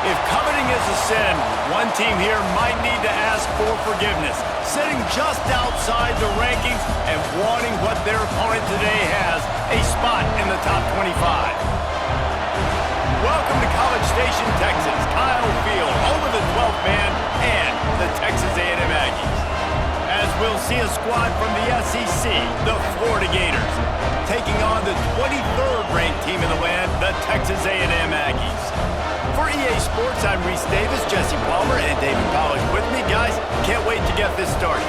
If coveting is a sin, one team here might need to ask for forgiveness, sitting just outside the rankings and wanting what their opponent today has, a spot in the top 25. Welcome to College Station, Texas. Kyle Field, home of the 12th man and the Texas A&M Aggies. As we'll see a squad from the SEC, the Florida Gators, taking on the 23rd ranked team in the land, the Texas A&M Aggies. For EA Sports, I'm Reese Davis, Jesse Palmer, and David Pollack with me. Guys, can't wait to get this started.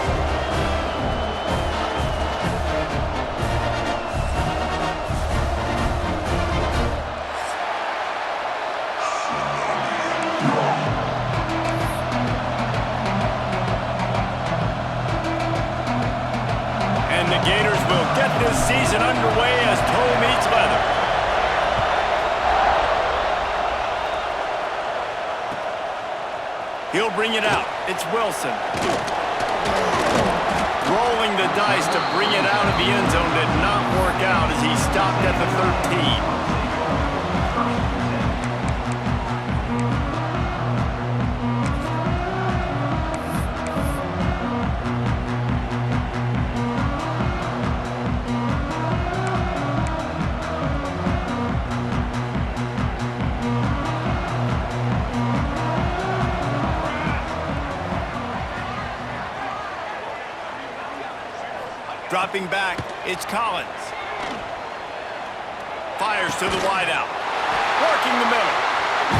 And the Gators will get this season underway as toe meets leather. He'll bring it out. It's Wilson. Rolling the dice to bring it out of the end zone did not work out as he stopped at the 13. Dropping back, it's Collins. Fires to the wideout. Working the middle.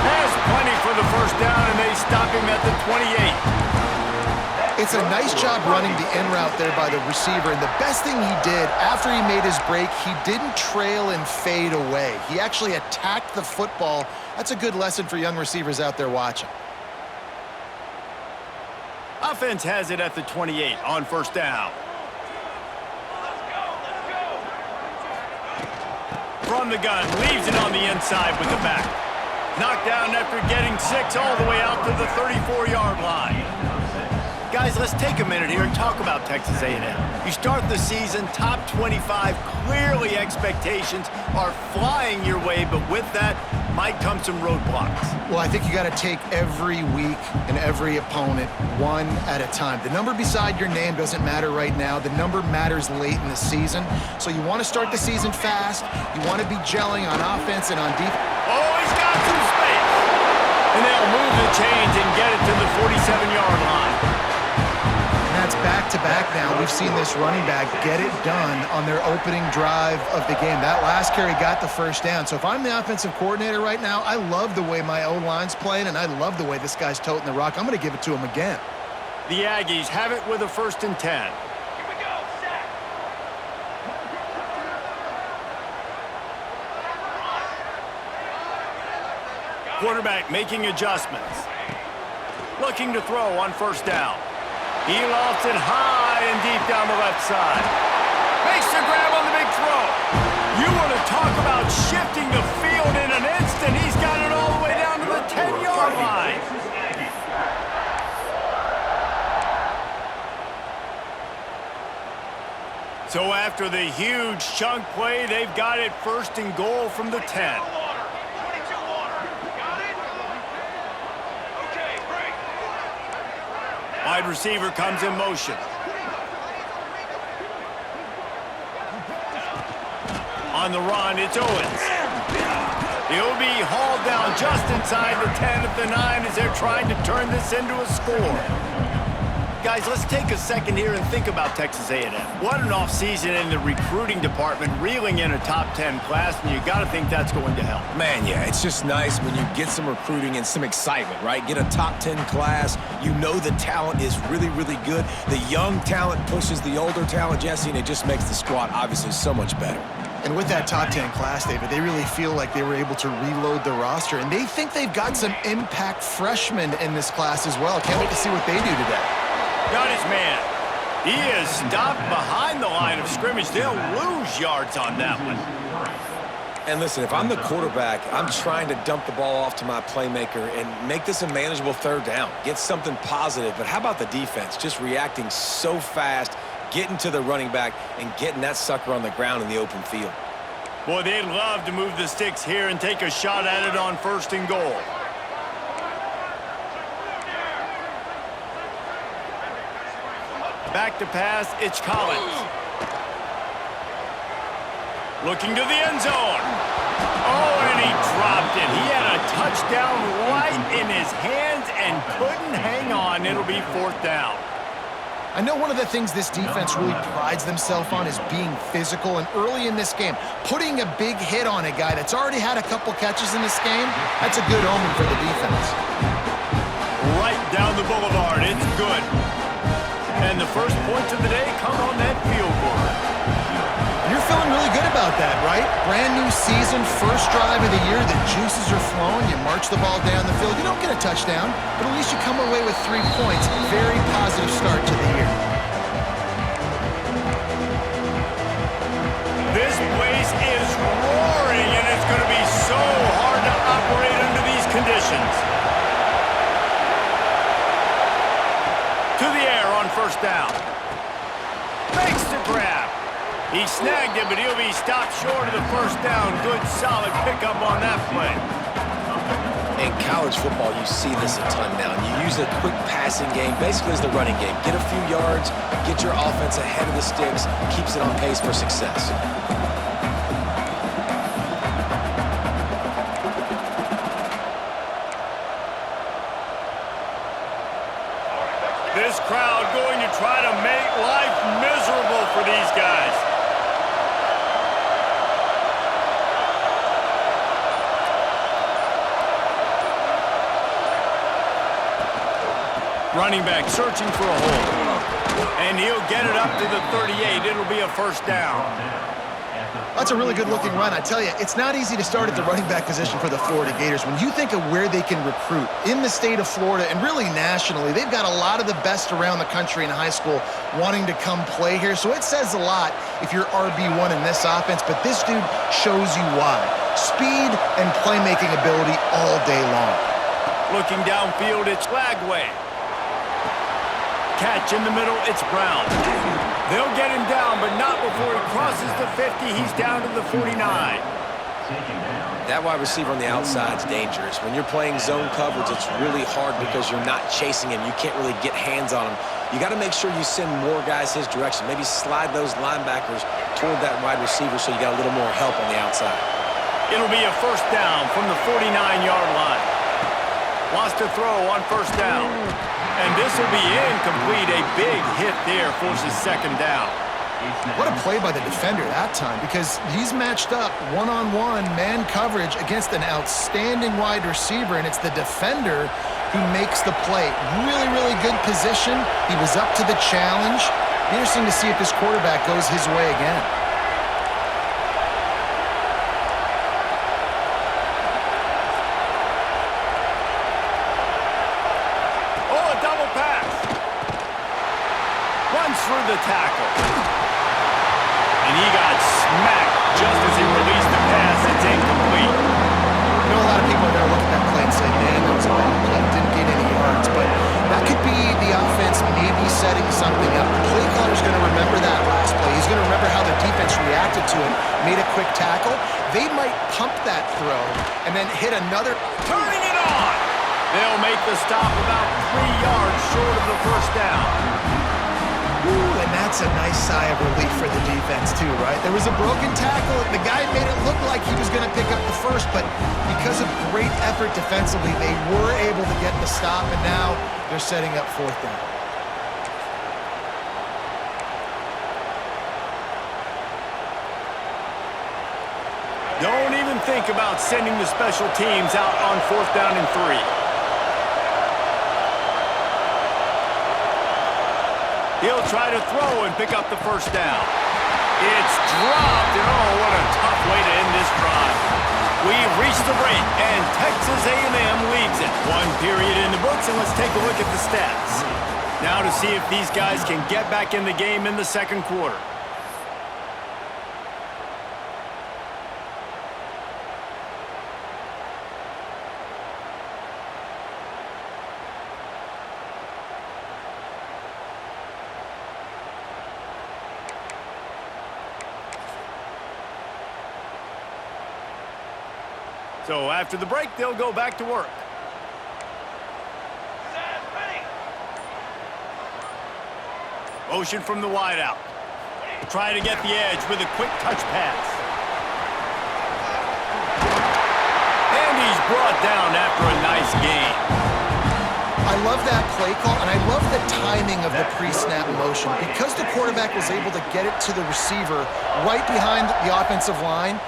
Has plenty for the first down, and they stop him at the 28. It's a nice job running the in route there by the receiver, and the best thing he did after he made his break, he didn't trail and fade away. He actually attacked the football. That's a good lesson for young receivers out there watching. Offense has it at the 28 on first down. From the gun, leaves it on the inside with the back. Knocked down after getting 6 all the way out to the 34-yard line. Guys, let's take a minute here and talk about Texas A&M. You start the season top 25. Clearly expectations are flying your way, but with that might come some roadblocks. Well, I think you got to take every week and every opponent one at a time. The number beside your name doesn't matter right now. The number matters late in the season. So you want to start the season fast. You want to be gelling on offense and on defense. Oh, he's got some space. And they'll move the chains and get it to the 47-yard line. That's back-to-back now. We've seen this running back get it done on their opening drive of the game. That last carry got the first down. So if I'm the offensive coordinator right now, I love the way my O-line's playing, and I love the way this guy's toting the rock. I'm going to give it to him again. The Aggies have it with a 1st and 10. Here we go, sack. Quarterback making adjustments. Looking to throw on first down. He lofts it high and deep down the left side. Makes the grab on the big throw. You want to talk about shifting the field in an instant. He's got it all the way down to the 10-yard line. So after the huge chunk play, they've got it 1st and goal from the 10. Wide receiver comes in motion. On the run, it's Owens. He'll be hauled down just inside the 10 at the 9 as they're trying to turn this into a score. Guys, let's take a second here and think about Texas A&M. What an offseason in the recruiting department, reeling in a top 10 class, and you got to think that's going to help. Man, yeah, it's just nice when you get some recruiting and some excitement, right? Get a top 10 class. You know the talent is really, really good. The young talent pushes the older talent, Jesse, and it just makes the squad obviously so much better. And with that top 10 class, David, they really feel like they were able to reload the roster, and they think they've got some impact freshmen in this class as well. Can't wait to see what they do today. Got his man. He is stopped behind the line of scrimmage. They'll lose yards on that one. And listen, if I'm the quarterback, I'm trying to dump the ball off to my playmaker and make this a manageable 3rd down. Get something positive. But how about the defense? Just reacting so fast, getting to the running back, and getting that sucker on the ground in the open field. Boy, they'd love to move the sticks here and take a shot at it on 1st and goal. Back to pass, it's Collins. Looking to the end zone. Oh, and he dropped it. He had a touchdown right in his hands and couldn't hang on. It'll be 4th down. I know one of the things this defense really prides themselves on is being physical, and early in this game, putting a big hit on a guy that's already had a couple catches in this game, that's a good omen for the defense. Right down the boulevard, it's good. And the first points of the day come on that field goal. You're feeling really good about that, right? Brand new season, first drive of the year, the juices are flowing, you march the ball down the field. You don't get a touchdown, but at least you come away with 3 points. Very positive start to the year. This place is roaring, and it's going to be so hard to operate under these conditions. To the air on 1st down. Makes the grab. He snagged it, but he'll be stopped short of the 1st down. Good, solid pickup on that play. In college football, you see this a ton now. And you use a quick passing game, basically as the running game. Get a few yards, get your offense ahead of the sticks, keeps it on pace for success. This crowd going to try to make life miserable for these guys. Running back searching for a hole. And he'll get it up to the 38. It'll be a 1st down. That's a really good-looking run. I tell you, it's not easy to start at the running back position for the Florida Gators. When you think of where they can recruit in the state of Florida and really nationally, they've got a lot of the best around the country in high school wanting to come play here. So it says a lot if you're RB1 in this offense, but this dude shows you why. Speed and playmaking ability all day long. Looking downfield, it's Lagway. Catch in the middle, it's Brown. They'll get him down, but not before he crosses the 50. He's down to the 49. That wide receiver on the outside is dangerous. When you're playing zone coverage, it's really hard because you're not chasing him. You can't really get hands on him. You got to make sure you send more guys his direction. Maybe slide those linebackers toward that wide receiver so you got a little more help on the outside. It'll be a 1st down from the 49-yard line. Wants to throw on 1st down. And this will be incomplete. A big hit there forces 2nd down. What a play by the defender that time, because he's matched up one-on-one man coverage against an outstanding wide receiver, and it's the defender who makes the play. Really, really good position. He was up to the challenge. Interesting to see if this quarterback goes his way again. Through the tackle. And he got smacked just as he released the pass. It's incomplete. You know, a lot of people are going to look at that play and say, man, that was a bad play. Didn't get any yards. But that could be the offense maybe setting something up. The play caller's going to remember that last play. He's going to remember how the defense reacted to it, made a quick tackle. They might pump that throw and then hit another. Turning it on. They'll make the stop about 3 yards short of the 1st down. Ooh, and that's a nice sigh of relief for the defense too, right? There was a broken tackle. The guy made it look like he was going to pick up the first, but because of great effort defensively, they were able to get the stop, and now they're setting up 4th down. Don't even think about sending the special teams out on 4th down and 3. He'll try to throw and pick up the 1st down. It's dropped, and oh, what a tough way to end this drive. We've reached the break, and Texas A&M leads it. 1 period in the books, and let's take a look at the stats. Now to see if these guys can get back in the game in the 2nd quarter. So after the break, they'll go back to work. Motion from the wideout. Trying to get the edge with a quick touch pass. And he's brought down after a nice gain. I love that play call, and I love the timing of the pre-snap motion. Because the quarterback was able to get it to the receiver right behind the offensive line,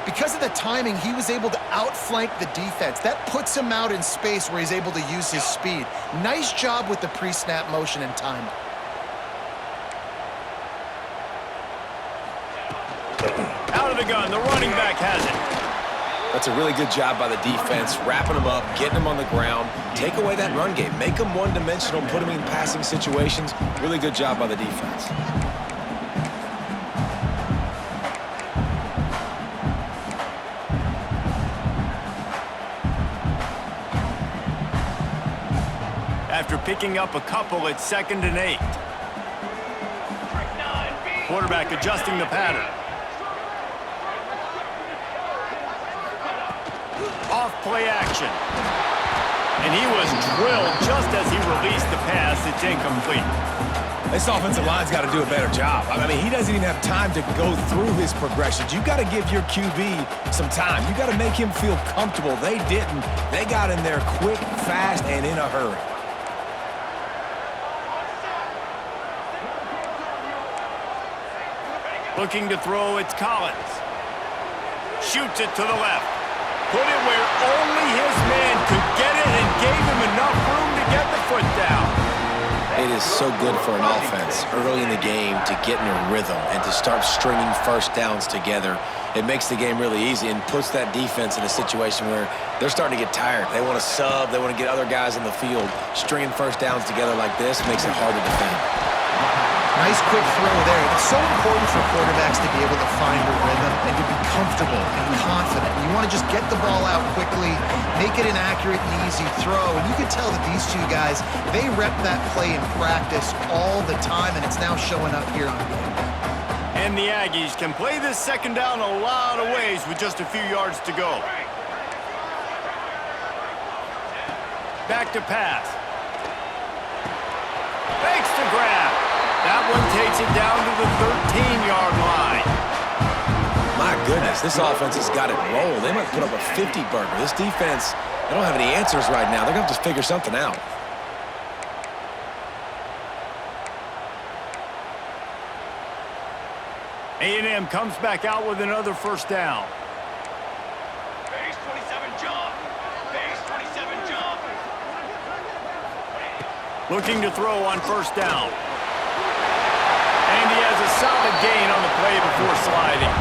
because of the timing, he was able to outflank the defense. That puts him out in space where he's able to use his speed. Nice job with the pre-snap motion and timing. Out of the gun, the running back has it. That's a really good job by the defense, wrapping them up, getting them on the ground. Take away that run game. Make them one-dimensional, put them in passing situations. Really good job by the defense. After picking up a couple, it's 2nd and 8. Quarterback adjusting the pattern. Off play action. And he was drilled just as he released the pass. It's incomplete. This offensive line's got to do a better job. I mean, he doesn't even have time to go through his progressions. You got to give your QB some time. You got to make him feel comfortable. They didn't. They got in there quick, fast, and in a hurry. Looking to throw, it's Collins. Shoots it to the left. Put it where only his man could get it and gave him enough room to get the foot down. It is so good for an offense early in the game to get in a rhythm and to start stringing first downs together. It makes the game really easy and puts that defense in a situation where they're starting to get tired. They want to sub. They want to get other guys in the field. Stringing first downs together like this makes it hard to defend. Nice quick throw there. It's so important for quarterbacks to be able to find a rhythm and to be comfortable and confident. You want to just get the ball out quickly, make it an accurate and easy throw. And you can tell that these two guys, they rep that play in practice all the time, and it's now showing up here on game. And the Aggies can play this 2nd down a lot of ways with just a few yards to go. Back to pass. Fakes to grab. That one takes it down to the 13-yard line. My goodness, this offense has got it rolled. They might put up a 50-burger. This defense, they don't have any answers right now. They're going to have to figure something out. A&M comes back out with another first down. Base 27 jump. Base 27 jump. Looking to throw on first down. And he has a solid gain on the play before sliding.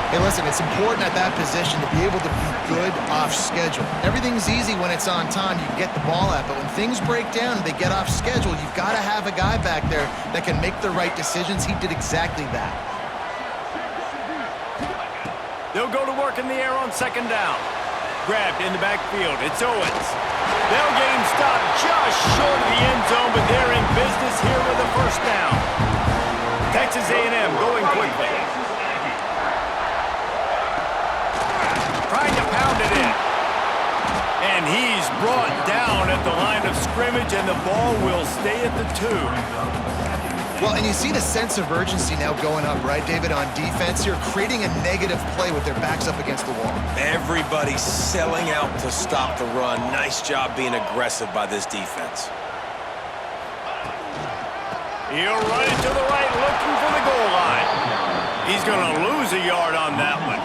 Hey, listen, it's important at that position to be able to be good off schedule. Everything's easy when it's on time. You can get the ball out. But when things break down and they get off schedule, you've got to have a guy back there that can make the right decisions. He did exactly that. They'll go to work in the air on 2nd down. Grabbed in the backfield. It's Owens. They'll get him stopped just short of the end zone, but they're in business here with a first down. Texas A&M going quickly. Trying to pound it in. And he's brought down at the line of scrimmage, and the ball will stay at the 2. Well, and you see the sense of urgency now going up, right, David, on defense here, creating a negative play with their backs up against the wall. Everybody's selling out to stop the run. Nice job being aggressive by this defense. He'll run it to the right, looking for the goal line. He's going to lose a yard on that one.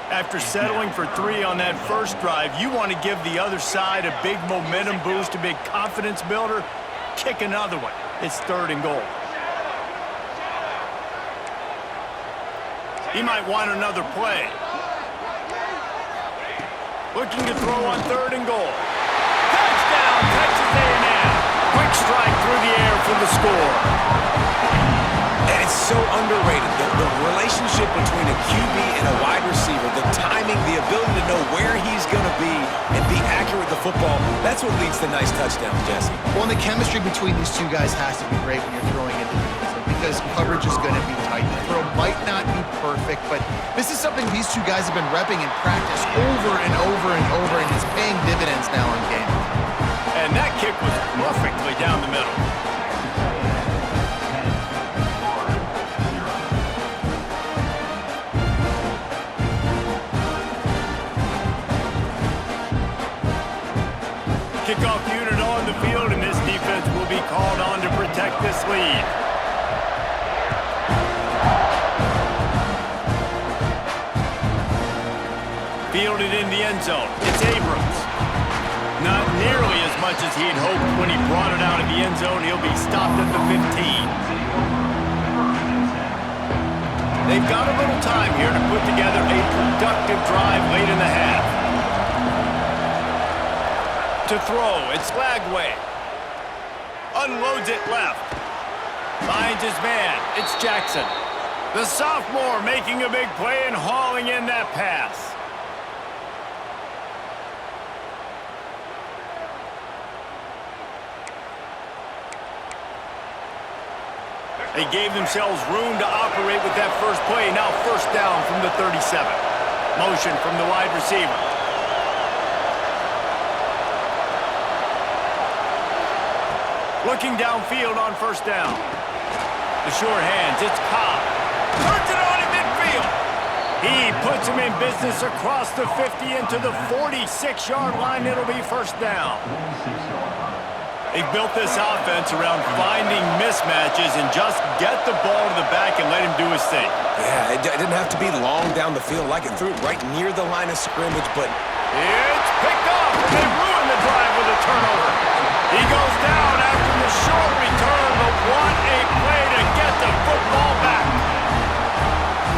After settling for 3 on that first drive, you want to give the other side a big momentum boost, a big confidence builder. Kick another one. It's 3rd and goal. He might want another play. Looking to throw on 3rd and goal. Touchdown, Texas A&M. Quick strike through the air for the score. And it's so underrated. The relationship between a QB and a wide receiver, the timing, the ability to know where he's going to be and be accurate with the football, that's what leads to nice touchdowns, Jesse. Well, and the chemistry between these two guys has to be great when you're throwing into the end zone because coverage is going to be tight. The throw might not be perfect, but this is something these two guys have been repping in practice over and over and over, and it's paying dividends now in game. And that kick was perfectly down the middle. Kickoff unit on the field, and this defense will be called on to protect this lead. Fielded in the end zone. It's Abrams. Not nearly as much as he had hoped when he brought it out of the end zone. He'll be stopped at the 15. They've got a little time here to put together a productive drive late in the half. To throw, it's Lagway. Unloads it left. Finds his man. It's Jackson. The sophomore making a big play and hauling in that pass. They gave themselves room to operate with that first play. Now first down from the 37. Motion from the wide receiver. Looking downfield on first down. The short hands, it's Cobb. Turns it on in midfield. He puts him in business across the 50 into the 46-yard line. It'll be first down. They built this offense around finding mismatches and just get the ball to the back and let him do his thing. Yeah, it didn't have to be long down the field. Like it threw it right near the line of scrimmage, but... It's picked off, and they ruin the drive with a turnover. He goes down after the short return, but what a play to get the football back.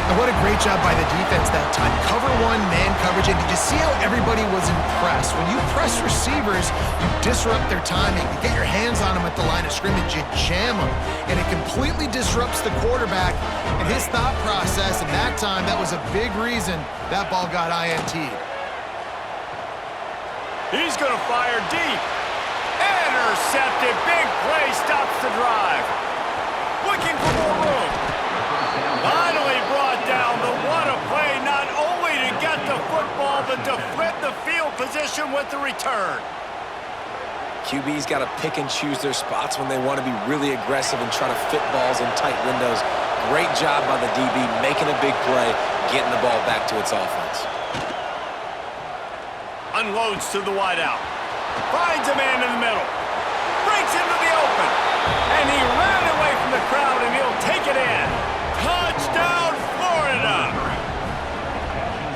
And what a great job by the defense that time. Cover one, man coverage, and did you see how everybody was impressed? When you press receivers, you disrupt their timing. You get your hands on them at the line of scrimmage, you jam them, and it completely disrupts the quarterback and his thought process, and that time, that was a big reason that ball got INT'd. He's going to fire deep. Intercepted. Big play stops the drive. Looking for more room. Finally brought down, but what a play, not only to get the football, but to flip the field position with the return. QB's got to pick and choose their spots when they want to be really aggressive and try to fit balls in tight windows. Great job by the DB making a big play, getting the ball back to its offense. Unloads to the wideout. Finds a man in the middle. Breaks into the open. And he ran away from the crowd, and he'll take it in. Touchdown, Florida!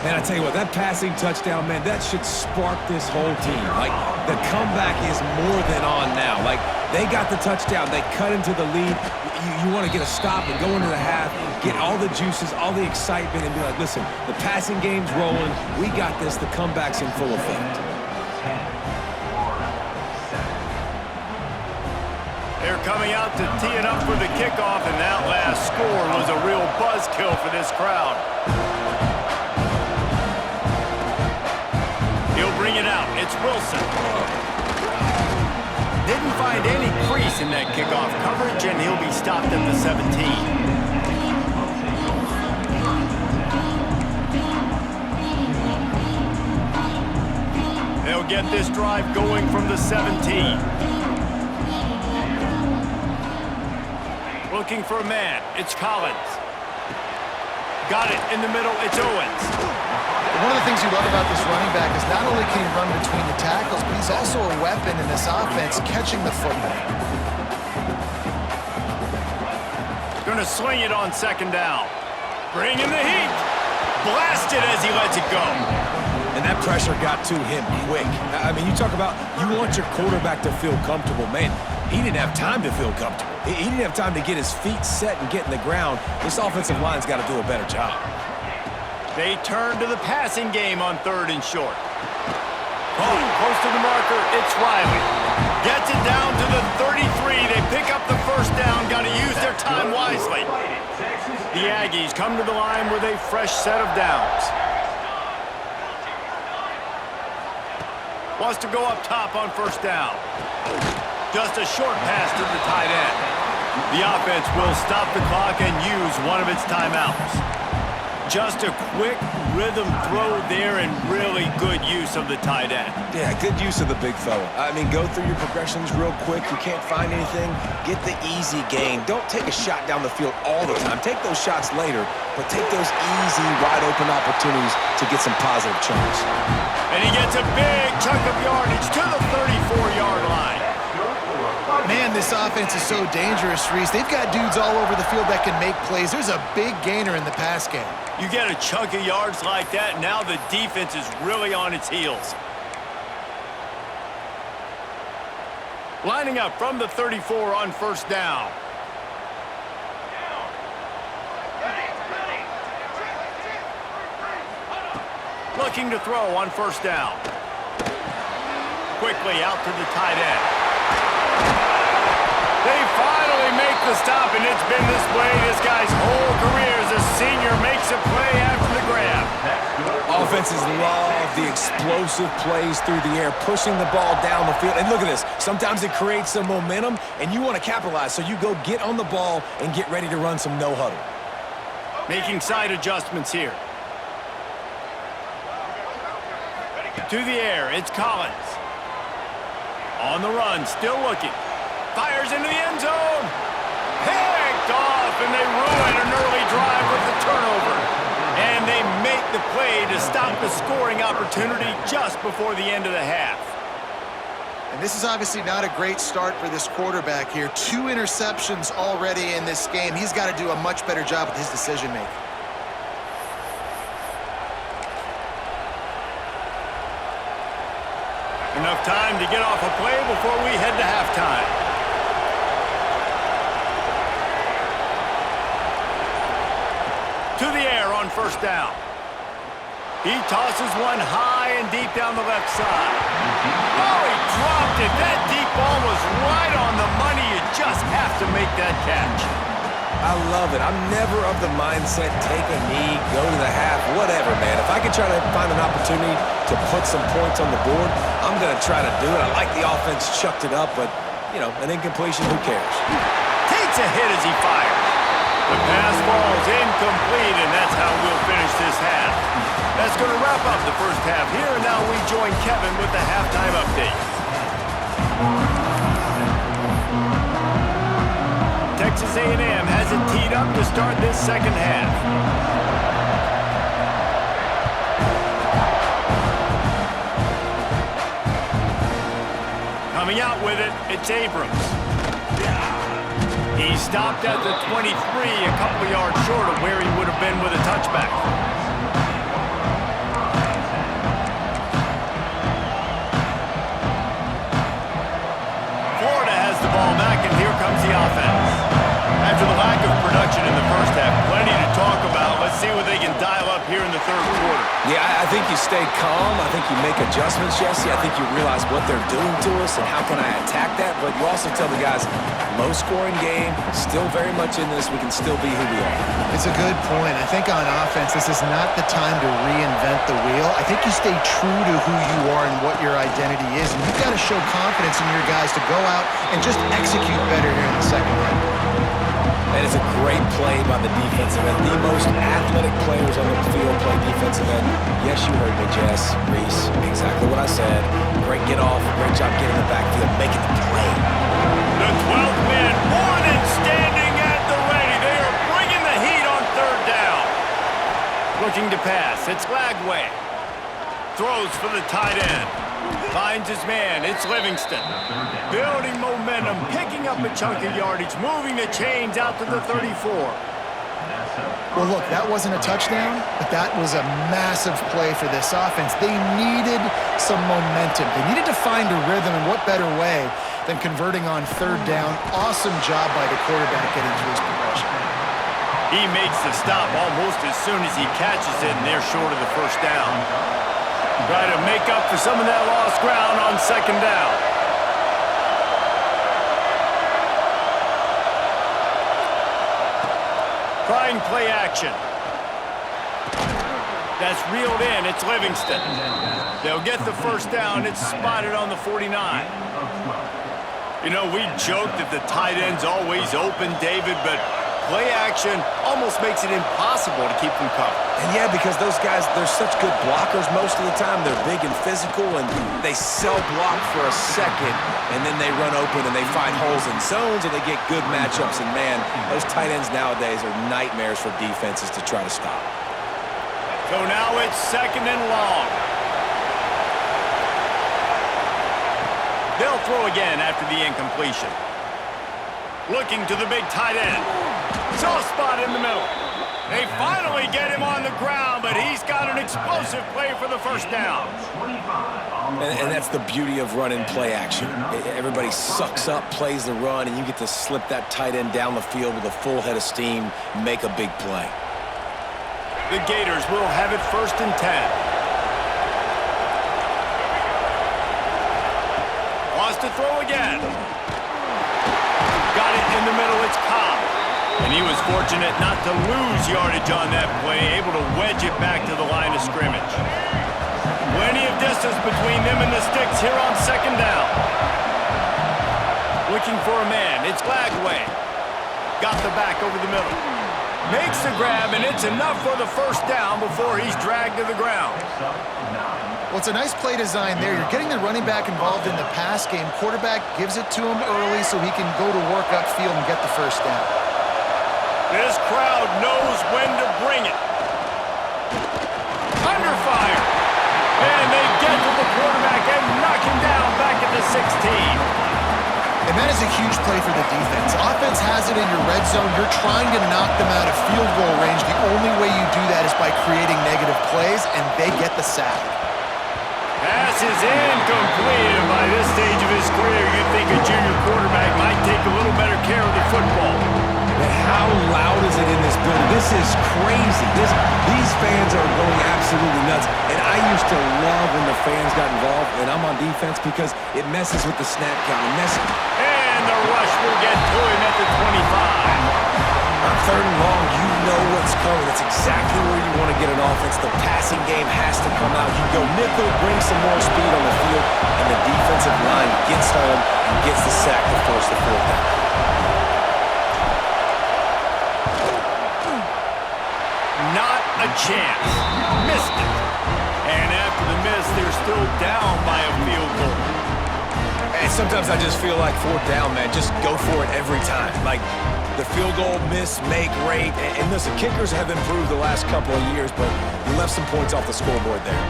Man, I tell you what, that passing touchdown, man, that should spark this whole team. Like, the comeback is more than on now. Like, they got the touchdown. They cut into the lead. You want to get a stop and go into the half, get all the juices, all the excitement, and be like, listen, the passing game's rolling. We got this. The comeback's in full effect. They're coming out to tee it up for the kickoff, and that last score was a real buzzkill for this crowd. He'll bring it out. It's Wilson. Didn't find any crease in that kickoff coverage, and he'll be stopped at the 17. They'll get this drive going from the 17. Looking for a man. It's Collins. Got it in the middle. It's Owens. One of the things you love about this running back is not only can he run between the tackles, but he's also a weapon in this offense, catching the football. Going to sling it on second down. Bringing the heat. Blasted as he lets it go. And that pressure got to him quick. I mean, you talk about you want your quarterback to feel comfortable. Man, he didn't have time to feel comfortable. He didn't have time to get his feet set and get in the ground. This offensive line's got to do a better job. They turn to the passing game on third and short. Close to the marker, it's Riley. Gets it down to the 33. They pick up the first down. Got to use their time wisely. The Aggies come to the line with a fresh set of downs. Wants to go up top on first down. Just a short pass to the tight end. The offense will stop the clock and use one of its timeouts. Just a quick rhythm throw there and really good use of the tight end. Yeah, good use of the big fella. I mean, go through your progressions real quick. You can't find anything, get the easy gain. Don't take a shot down the field all the time. Take those shots later, but take those easy, wide-open opportunities to get some positive chunks. And he gets a big chunk of yardage to the 34 this offense is so dangerous, Reese. They've got dudes all over the field that can make plays. There's a big gainer in the pass game. You get a chunk of yards like that, now the defense is really on its heels. Lining up from the 34 on first down. Looking to throw on first down. Quickly out to the tight end. They finally make the stop, and it's been this way this guy's whole career as a senior makes a play after the grab. Offenses love the explosive plays through the air, pushing the ball down the field. And look at this. Sometimes it creates some momentum, and you want to capitalize. So you go get on the ball and get ready to run some no huddle. Making side adjustments here. To the air, it's Collins. On the run, still looking. Fires into the end zone. Picked off, and they ruin an early drive with the turnover. And they make the play to stop the scoring opportunity just before the end of the half. And this is obviously not a great start for this quarterback here. 2 interceptions already in this game. He's got to do a much better job with his decision-making. Enough time to get off a play before we head to halftime. To the air on first down. He tosses one high and deep down the left side. Oh, he dropped it. That deep ball was right on the money. You just have to make that catch. I love it. I'm never of the mindset, take a knee, go to the half, whatever, man. If I can try to find an opportunity to put some points on the board, I'm going to try to do it. I like the offense chucked it up, but, you know, an incompletion, who cares? Takes a hit as he fires. The pass falls incomplete, and that's how we'll finish this half. That's going to wrap up the first half here, and now we join Kevin with the halftime update. Texas A&M has it teed up to start this second half. Coming out with it, it's Abrams. He stopped at the 23, a couple yards short of where he would have been with a touchback. Florida has the ball back, and here comes the offense. After the lack of production in the first half, plenty to talk about. Let's see what they can dial up here in the third quarter. Yeah, I think you stay calm. I think you make adjustments, Jesse. I think you realize what they're doing to us and how can I attack that. But you also tell the guys, low-scoring game, still very much in this. We can still be who we are. It's a good point. I think on offense, this is not the time to reinvent the wheel. I think you stay true to who you are and what your identity is. And you've got to show confidence in your guys to go out and just execute better here in the second half. That is a great play by the defensive end. The most athletic players on the field play defensive end. Yes, you heard me, Jess, Reese. Exactly what I said. Great get off. Great job getting in the backfield, making the play. The 12th man, Warren standing at the ready. They are bringing the heat on third down. Looking to pass. It's Lagway. Throws for the tight end. Finds his man. It's Livingston. Building momentum, picking up a chunk of yardage, moving the chains out to the 34. Well, look, that wasn't a touchdown, but that was a massive play for this offense. They needed some momentum. They needed to find a rhythm, and what better way than converting on third down. Awesome job by the quarterback getting to his progression. He makes the stop almost as soon as he catches it, and they're short of the first down. Try to make up for some of that lost ground on second down. Trying play action. That's reeled in. It's Livingston. They'll get the first down. It's spotted on the 49. You know, we joke that the tight end's always open, David, but play action almost makes it impossible to keep them covered. And yeah, because those guys, they're such good blockers most of the time. They're big and physical, and they sell block for a second, and then they run open and they find holes in zones, and they get good matchups. And man, those tight ends nowadays are nightmares for defenses to try to stop. So now it's second and long. They'll throw again after the incompletion. Looking to the big tight end. Soft spot in the middle. They finally get him on the ground, but he's got an explosive play for the first down. And that's the beauty of running play action. Everybody sucks up, plays the run, and you get to slip that tight end down the field with a full head of steam, make a big play. The Gators will have it 1st and 10. Wants to throw again. Got it in the middle, it's Cobb. And he was fortunate not to lose yardage on that play, able to wedge it back to the line of scrimmage. Plenty of distance between them and the sticks here on 2nd down. Looking for a man, it's Lagway. Got the back over the middle. Makes the grab, and it's enough for the 1st down before he's dragged to the ground. Well, it's a nice play design there. You're getting the running back involved in the pass game. Quarterback gives it to him early so he can go to work upfield and get the 1st down. This crowd knows when to bring it. Under fire. And they get to the quarterback and knock him down back at the 16. And that is a huge play for the defense. Offense has it in your red zone. You're trying to knock them out of field goal range. The only way you do that is by creating negative plays, and they get the sack. Pass is incomplete, and by this stage of his career, you'd think a junior quarterback might take a little better care of the football. How loud is it in this building? This is crazy. These fans are going absolutely nuts. And I used to love when the fans got involved, and I'm on defense because it messes with the snap count. And the rush will get to him at the 25. On 3rd and long, you know what's coming. It's exactly where you want to get an offense. The passing game has to come out. You go nickel, bring some more speed on the field, and the defensive line gets home and gets the sack to force the 4th down. Not a chance. Missed it. And after the miss, they're still down by a field goal. And sometimes I just feel like 4th down, man. Just go for it every time. Like the field goal miss, make rate. And listen, kickers have improved the last couple of years, but you left some points off the scoreboard there.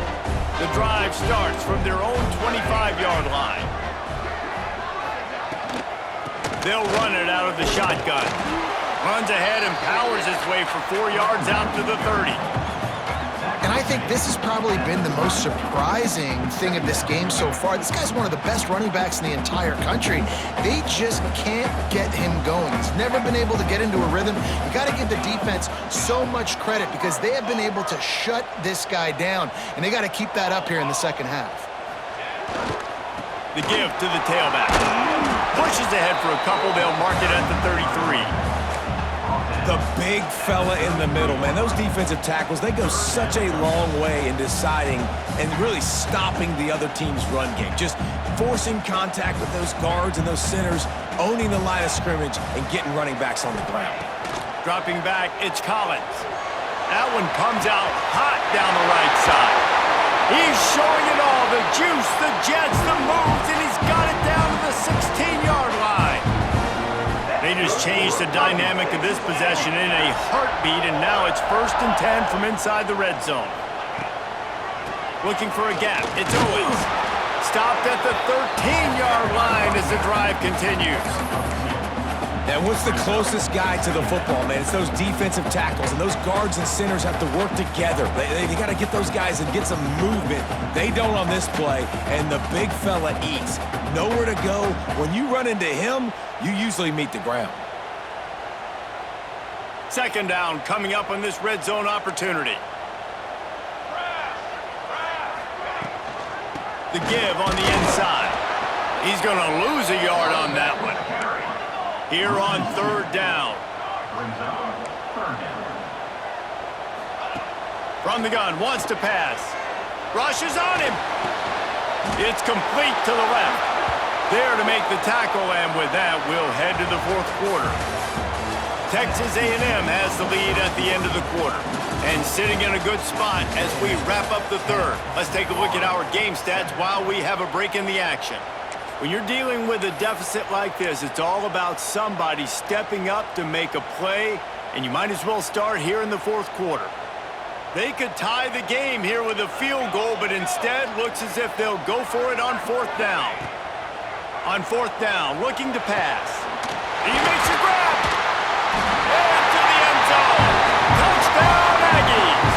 The drive starts from their own 25-yard line. They'll run it out of the shotgun. Runs ahead and powers his way for 4 yards out to the 30. And I think this has probably been the most surprising thing of this game so far. This guy's one of the best running backs in the entire country. They just can't get him going. He's never been able to get into a rhythm. You got to give the defense so much credit because they have been able to shut this guy down, and they got to keep that up here in the 2nd half. The give to the tailback. Pushes ahead for a couple. They'll mark it at the 33. The big fella in the middle, man. Those defensive tackles, they go such a long way in deciding and really stopping the other team's run game. Just forcing contact with those guards and those centers, owning the line of scrimmage, and getting running backs on the ground. Dropping back, it's Collins. That one comes out hot down the right side. He's showing it all, the juice, the jets, the moves, and he's got it down to the 16-yard line. They just changed the dynamic of this possession in a heartbeat, and now it's 1st and 10 from inside the red zone. Looking for a gap, it's Owens. Stopped at the 13-yard line as the drive continues. And what's the closest guy to the football, man? It's those defensive tackles, and those guards and centers have to work together. They got to get those guys and get some movement. They don't on this play, and the big fella eats. Nowhere to go. When you run into him, you usually meet the ground. 2nd down coming up on this red zone opportunity. The give on the inside. He's going to lose a yard on that one. Here on 3rd down. From the gun, wants to pass. Rushes on him. It's complete to the left. There to make the tackle, and with that, we'll head to the 4th quarter. Texas A&M has the lead at the end of the quarter, and sitting in a good spot as we wrap up the 3rd. Let's take a look at our game stats while we have a break in the action. When you're dealing with a deficit like this, it's all about somebody stepping up to make a play, and you might as well start here in the 4th quarter. They could tie the game here with a field goal, but instead looks as if they'll go for it on 4th down. On 4th down, looking to pass. He makes a grab. Into the end zone. Touchdown, Aggies.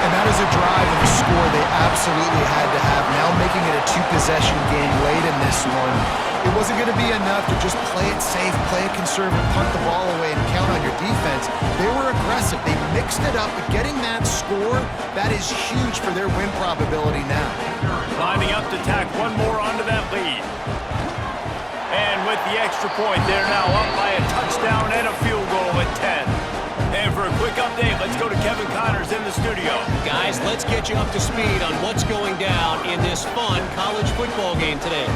And that is a drive and a score they absolutely had to have. Now making it a two-possession game late in this one. It wasn't going to be enough to just play it safe, play it conservative, punt the ball away, and count on your defense. They were aggressive. They mixed it up. But getting that score, that is huge for their win probability now. Lining up to tack one more onto that lead. And with the extra point, they're now up by a touchdown and a field goal at 10. And for a quick update, let's go to Kevin Connors in the studio. Guys, let's get you up to speed on what's going down in this fun college football game today.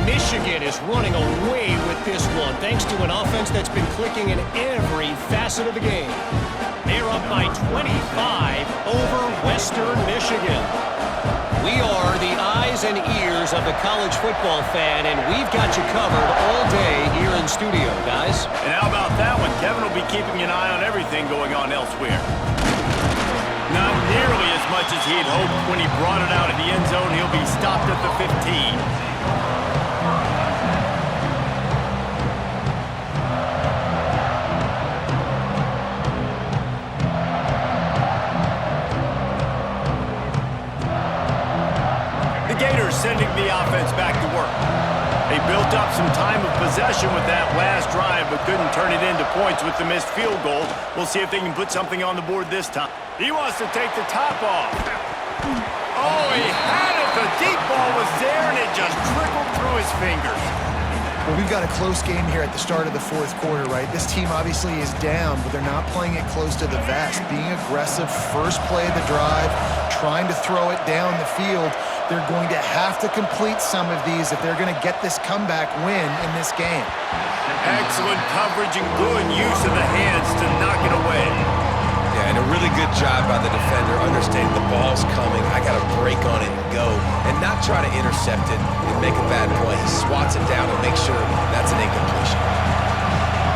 Michigan is running away with this one thanks to an offense that's been clicking in every facet of the game. They're up by 25 over Western Michigan. We are the eyes and ears of the college football fan, and we've got you covered all day here in studio, guys. And how about that one? Kevin will be keeping an eye on everything going on elsewhere. Not nearly as much as he'd hoped when he brought it out of the end zone. He'll be stopped at the 15. Sending the offense back to work. They built up some time of possession with that last drive, but couldn't turn it into points with the missed field goal. We'll see if they can put something on the board this time. He wants to take the top off. Oh, he had it. The deep ball was there, and it just trickled through his fingers. Well, we've got a close game here at the start of the fourth quarter, right? This team obviously is down, but they're not playing it close to the vest. Being aggressive, first play of the drive, trying to throw it down the field. They're going to have to complete some of these if they're going to get this comeback win in this game. Excellent coverage and good use of the hands to knock it away. Yeah, and a really good job by the defender understanding the ball's coming. I got to break on it and go, and not try to intercept it and make a bad play. He swats it down and makes sure that's an incompletion.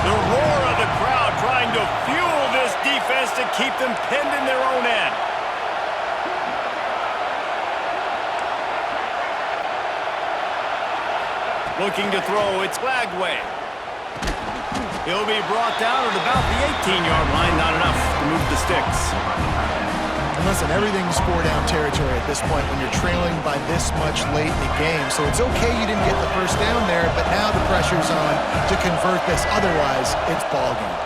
The roar of the crowd trying to fuel this defense to keep them pinned in their own end. Looking to throw, it's Lagway. He'll be brought down at about the 18-yard line. Not enough to move the sticks. And listen, everything's four-down territory at this point when you're trailing by this much late in the game. So it's okay you didn't get the first down there, but now the pressure's on to convert this. Otherwise, it's ball game.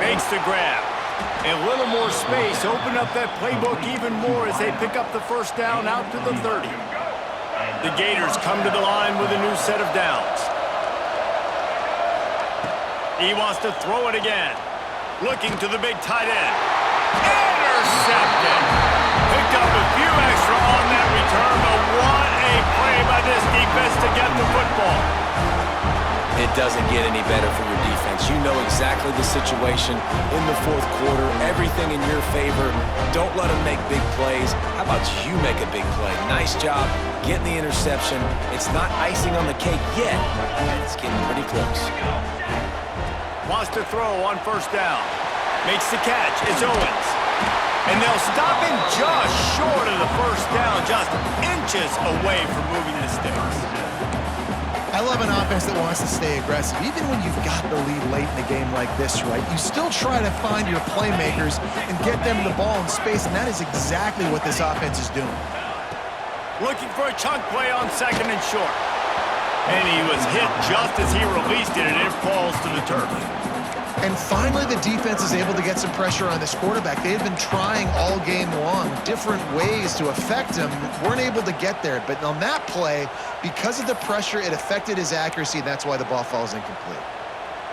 Makes the grab. A little more space. Open up that playbook even more as they pick up the first down out to the 30. The Gators come to the line with a new set of downs. He wants to throw it again. Looking to the big tight end. Intercepted. Picked up a few extra on that return, but what a play by this defense to get the football. It doesn't get any better for your defense. You know exactly the situation in the fourth quarter. Everything in your favor. Don't let them make big plays. How about you make a big play? Nice job getting the interception. It's not icing on the cake yet. It's getting pretty close. Wants to throw on first down. Makes the catch. It's Owens. And they'll stop him just short of the first down, just inches away from moving the sticks. I love an offense that wants to stay aggressive. Even when you've got the lead late in the game like this, right, you still try to find your playmakers and get them the ball in space, and that is exactly what this offense is doing. Looking for a chunk play on second and short. And he was hit just as he released it, and it falls to the turf. And finally, the defense is able to get some pressure on this quarterback. They've been trying all game long, different ways to affect him. Weren't able to get there. But on that play, because of the pressure, it affected his accuracy. That's why the ball falls incomplete.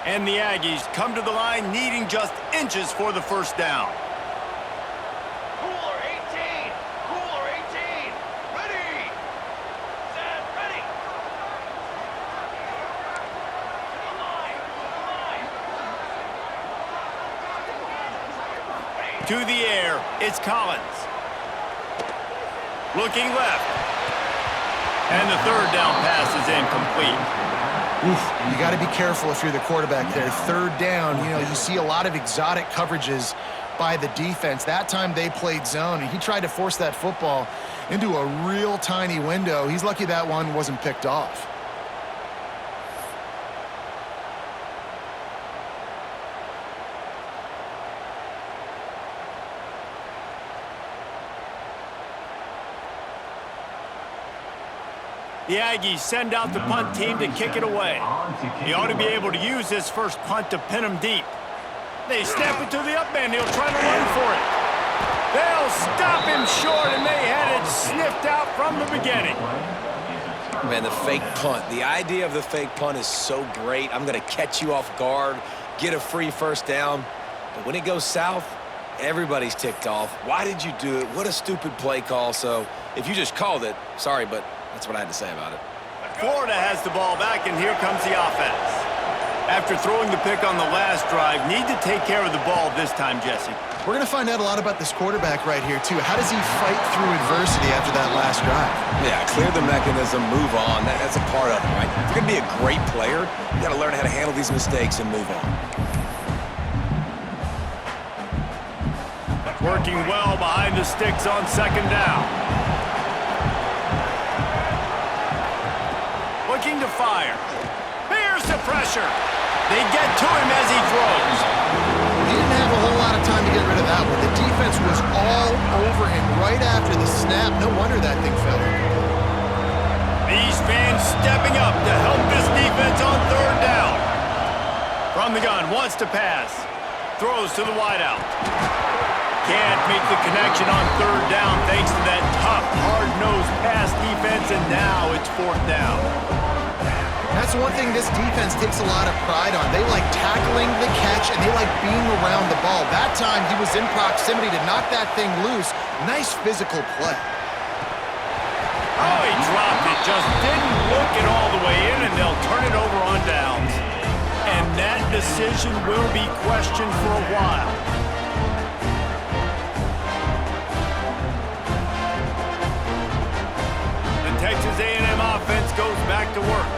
And the Aggies come to the line needing just inches for the first down. Cooler 18. Cooler 18. Ready. Set. Ready. To the air, it's Collins. Looking left. And the third down pass is incomplete. Oof, you got to be careful if you're the quarterback there. Third down, you know, you see a lot of exotic coverages by the defense. That time they played zone, and he tried to force that football into a real tiny window. He's lucky that one wasn't picked off. The Aggies send out the punt team to kick it away. He ought to be able to use this first punt to pin him deep. They snap it to the up man. He'll try to run for it. They'll stop him short, and they had it sniffed out from the beginning. Man, the fake punt. The idea of the fake punt is so great. I'm going to catch you off guard, get a free first down. But when it goes south, everybody's ticked off. Why did you do it? What a stupid play call. So if you just called it, sorry, but that's what I had to say about it. Florida has the ball back, and here comes the offense. After throwing the pick on the last drive, need to take care of the ball this time, Jesse. We're going to find out a lot about this quarterback right here, too. How does he fight through adversity after that last drive? Yeah, clear the mechanism, move on. That's a part of it, right? If you're going to be a great player, you got to learn how to handle these mistakes and move on. Working well behind the sticks on second down. Looking to fire. Here's the pressure. They get to him as he throws. He didn't have a whole lot of time to get rid of that one. The defense was all over him right after the snap. No wonder that thing fell. These fans stepping up to help this defense on third down. From the gun, wants to pass. Throws to the wideout. Can't make the connection on third down thanks to that tough, hard-nosed pass defense, and now it's fourth down. That's one thing this defense takes a lot of pride on. They like tackling the catch, and they like being around the ball. That time, he was in proximity to knock that thing loose. Nice physical play. Oh, he dropped it. Just didn't look it all the way in, and they'll turn it over on downs. And that decision will be questioned for a while. The Texas A&M offense goes back to work.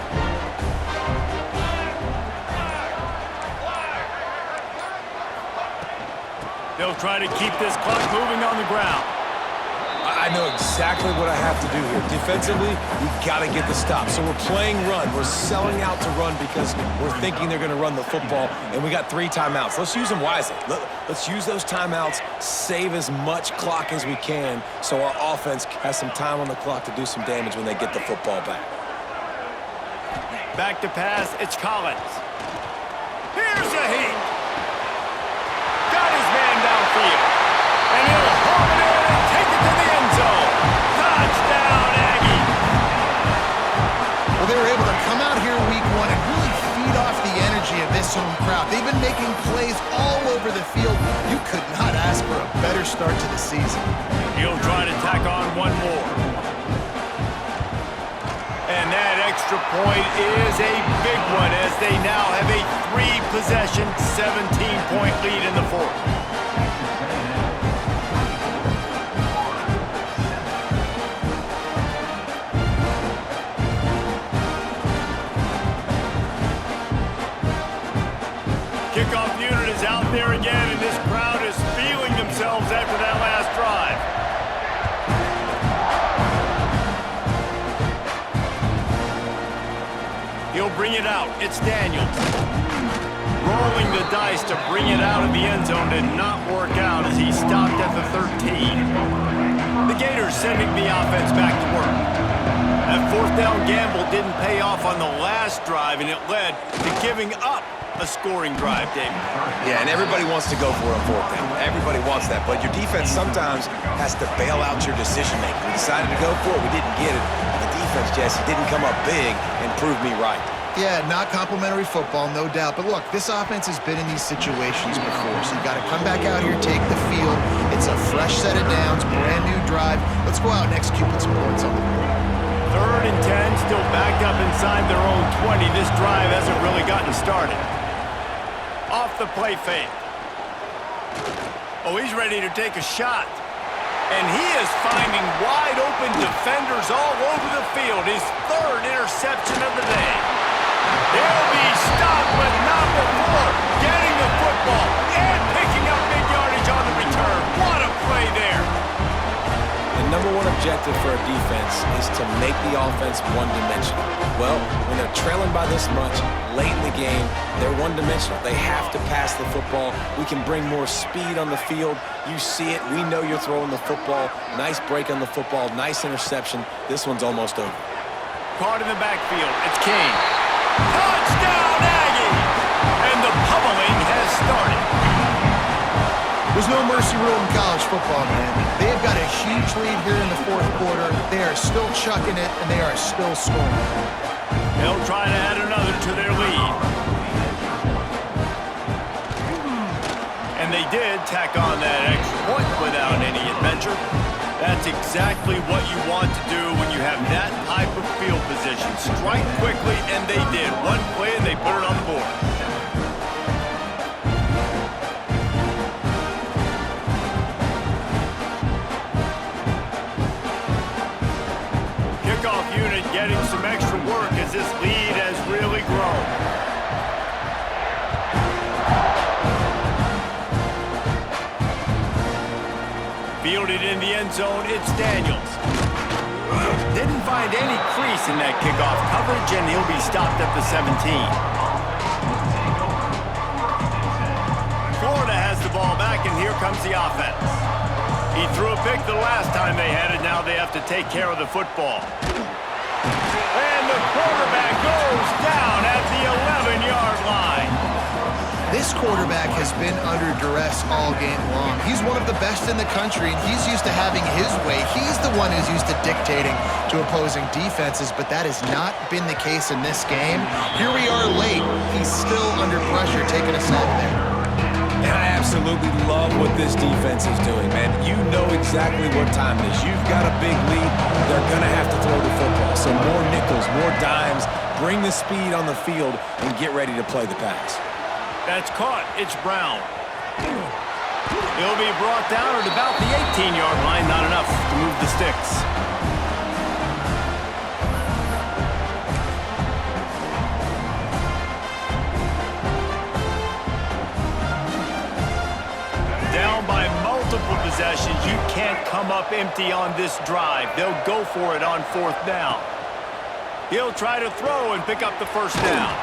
They'll try to keep this clock moving on the ground. I know exactly what I have to do here. Defensively, we got to get the stop. So we're playing run. We're selling out to run because we're thinking they're going to run the football, and we got 3 timeouts. Let's use them wisely. Let's use those timeouts, save as much clock as we can so our offense has some time on the clock to do some damage when they get the football back. Back to pass, it's Collins. Here's a heat. Got his man downfield. And he'll home it in and take it to the end zone. Touchdown, Aggie. Well, they were able to come out here week 1 and really feed off the energy of this home crowd. They've been making plays all over the field. You could not ask for a better start to the season. He'll try to tack on one more. And that extra point is a big one as they now have a 3-possession, 17-point lead in the fourth. Kickoff unit is out there again, and this crowd is feeling themselves after that last drive. He'll bring it out. It's Daniels. Rolling the dice to bring it out of the end zone did not work out as he stopped at the 13. The Gators sending the offense back to work. That fourth down gamble didn't pay off on the last drive, and it led to giving up a scoring drive, David. Yeah, and everybody wants to go for it on fourth down. Everybody wants that, but your defense sometimes has to bail out your decision-making. We decided to go for it. We didn't get it. The defense, Jesse, didn't come up big and prove me right. Yeah, not complimentary football, no doubt. But look, this offense has been in these situations before, so you got to come back out here, take the field. It's a fresh set of downs, brand new drive. Let's go out and execute with some points on the board. 3rd and 10, still backed up inside their own 20. This drive hasn't really gotten started. Off the play fake. Oh, he's ready to take a shot. And he is finding wide open defenders all over the field. His 3rd interception of the day. He'll be stopped, but not before getting the football and picking up big yardage on the return. What a play there. The number 1 objective for a defense is to make the offense one-dimensional. Well, when they're trailing by this much, late in the game, they're one-dimensional. They have to pass the football. We can bring more speed on the field. You see it. We know you're throwing the football. Nice break on the football. Nice interception. This one's almost over. caught in the backfield. It's King. Touchdown, Aggies! And the pummeling has started. There's no mercy rule in college football, man. They've got a huge lead here in the fourth quarter. They are still chucking it, and they are still scoring. They'll try to add another to their lead. And they did tack on that extra point without any adventure. That's exactly what you want to do when you have that type of field position. Strike quickly, and they did. One play, and they put it on the board. Kickoff unit getting some extra work as this lead has really grown. Fielded in the end zone, it's Daniels. Didn't find any crease in that kickoff coverage, and he'll be stopped at the 17. Florida has the ball back, and here comes the offense. He threw a pick the last time they had it. Now they have to take care of the football. And the quarterback goes down at the 11-yard line. This quarterback has been under duress all game long. He's one of the best in the country, and he's used to having his way. He's the one who's used to dictating to opposing defenses, but that has not been the case in this game. Here we are late. He's still under pressure, taking a sack there. And I absolutely love what this defense is doing, man. You know exactly what time it is. You've got a big lead. They're going to have to throw the football. So more nickels, more dimes, bring the speed on the field, and get ready to play the pass. That's caught. It's Brown. He'll be brought down at about the 18-yard line. Not enough to move the sticks. Down by multiple possessions. You can't come up empty on this drive. They'll go for it on fourth down. He'll try to throw and pick up the first down.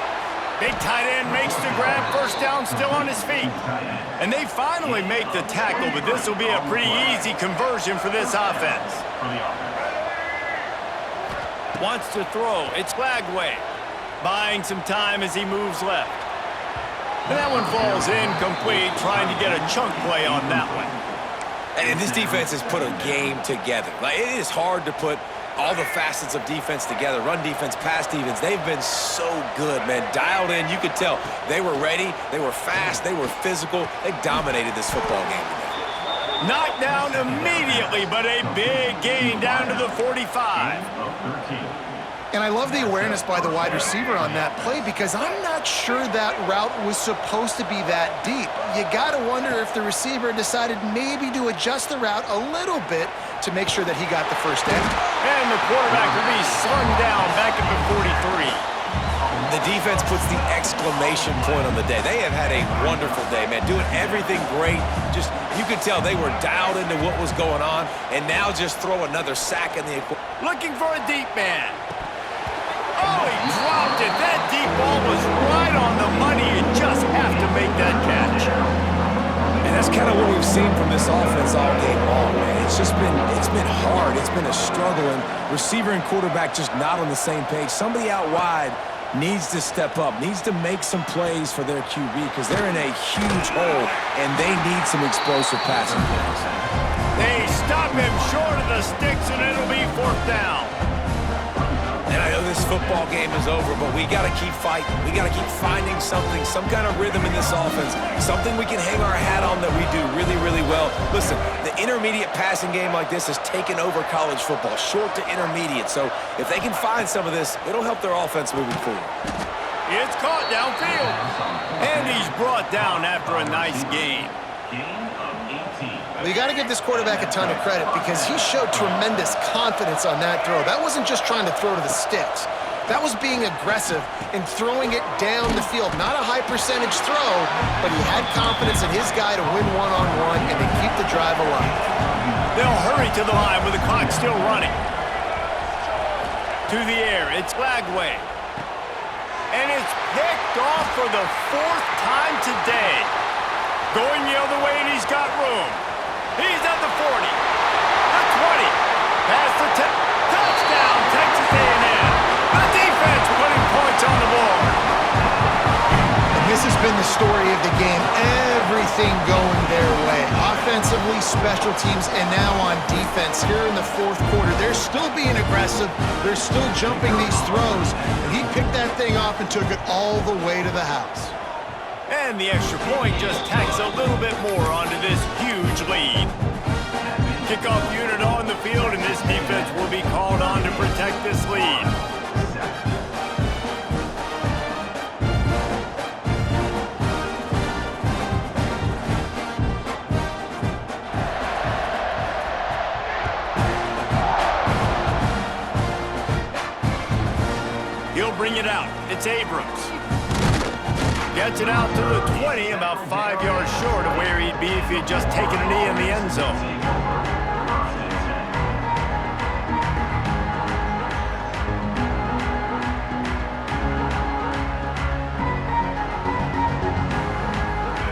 Big tight end makes the grab, first down, still on his feet. And they finally make the tackle, but this will be a pretty easy conversion for this offense. Wants to throw, it's Flagway. Buying some time as he moves left. And that one falls incomplete, trying to get a chunk play on that one. And this defense has put a game together. Like, it is hard to put all the facets of defense together. Run defense, pass defense. They've been so good, man. Dialed in. You could tell they were ready. They were fast. They were physical. They dominated this football game today. Knocked down immediately, but a big gain down to the 45. And I love the awareness by the wide receiver on that play because I'm not sure that route was supposed to be that deep. You got to wonder if the receiver decided maybe to adjust the route a little bit to make sure that he got the first down. And the quarterback will be slung down back at the 43. The defense puts the exclamation point on the day. They have had a wonderful day, man. Doing everything great. Just, you could tell they were dialed into what was going on, and now just throw another sack in the equation. Looking for a deep man. Oh, he dropped it. That deep ball was right on the money. You just have to make that catch. And that's kind of what we've seen from this offense all game long, man. It's been hard. It's been a struggle, and receiver and quarterback just not on the same page. Somebody out wide needs to step up, needs to make some plays for their QB because they're in a huge hole, and they need some explosive passing plays. They stop him short of the sticks, and it'll be fourth down. And I know this football game is over, but we got to keep fighting. We got to keep finding something, some kind of rhythm in this offense, something we can hang our hat on that we do really, really well. Listen, the intermediate passing game like this has taken over college football, short to intermediate. So if they can find some of this, it'll help their offense moving forward. It's caught downfield. And he's brought down after a nice gain. Well, you got to give this quarterback a ton of credit because he showed tremendous confidence on that throw. That wasn't just trying to throw to the sticks. That was being aggressive and throwing it down the field. Not a high percentage throw, but he had confidence in his guy to win one-on-one and to keep the drive alive. They'll hurry to the line with the clock still running. To the air, it's Flagway. And it's picked off for the fourth time today. Going the other way, and he's got room. He's at the 40, the 20, past the 10. Touchdown, Texas A&M. has been the story of the game. Everything going their way. Offensively, special teams, and now on defense. Here in the fourth quarter, they're still being aggressive. They're still jumping these throws. And he picked that thing off and took it all the way to the house. And the extra point just tacks a little bit more onto this huge lead. Kickoff unit on the field, and this defense will be called on to protect this lead. He'll bring it out. It's Abrams. Gets it out to the 20, about 5 yards short of where he'd be if he'd just taken a knee in the end zone.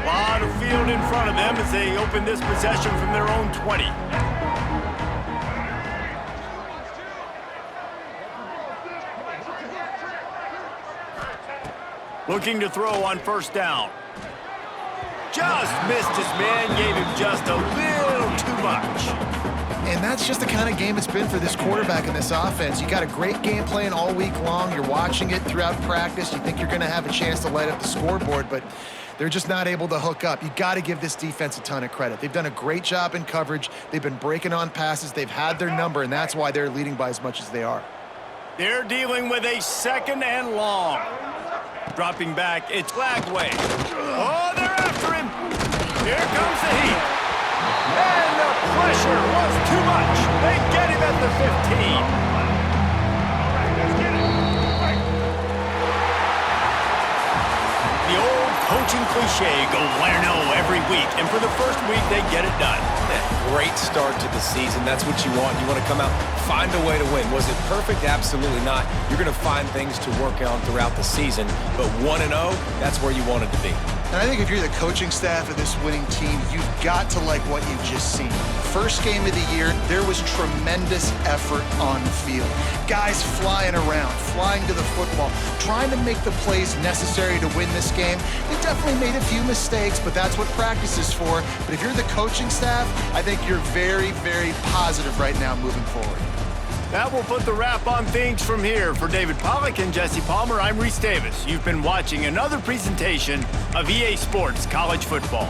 A lot of field in front of them as they open this possession from their own 20. Looking to throw on first down. Just missed his man, gave him just a little too much. And that's just the kind of game it's been for this quarterback in this offense. You got a great game plan all week long. You're watching it throughout practice. You think you're going to have a chance to light up the scoreboard, but they're just not able to hook up. You got to give this defense a ton of credit. They've done a great job in coverage. They've been breaking on passes. They've had their number, and that's why they're leading by as much as they are. They're dealing with a 2nd and long. Dropping back, it's Lagway. Oh, they're after him. Here comes the heat. And the pressure was too much. They get him at the 15. The old coaching cliche, go win-0 every week. And for the first week, they get it done. Great start to the season. That's what you want. You want to come out, find a way to win. Was it perfect? Absolutely not. You're going to find things to work on throughout the season. But 1-0, that's where you want it to be. And I think if you're the coaching staff of this winning team, you've got to like what you've just seen. First game of the year, there was tremendous effort on the field. Guys flying around, flying to the football, trying to make the plays necessary to win this game. They definitely made a few mistakes, but that's what practice is for. But if you're the coaching staff, I think you're very, very positive right now moving forward. That will put the wrap on things from here. For David Pollack and Jesse Palmer, I'm Reese Davis. You've been watching another presentation of EA Sports College Football.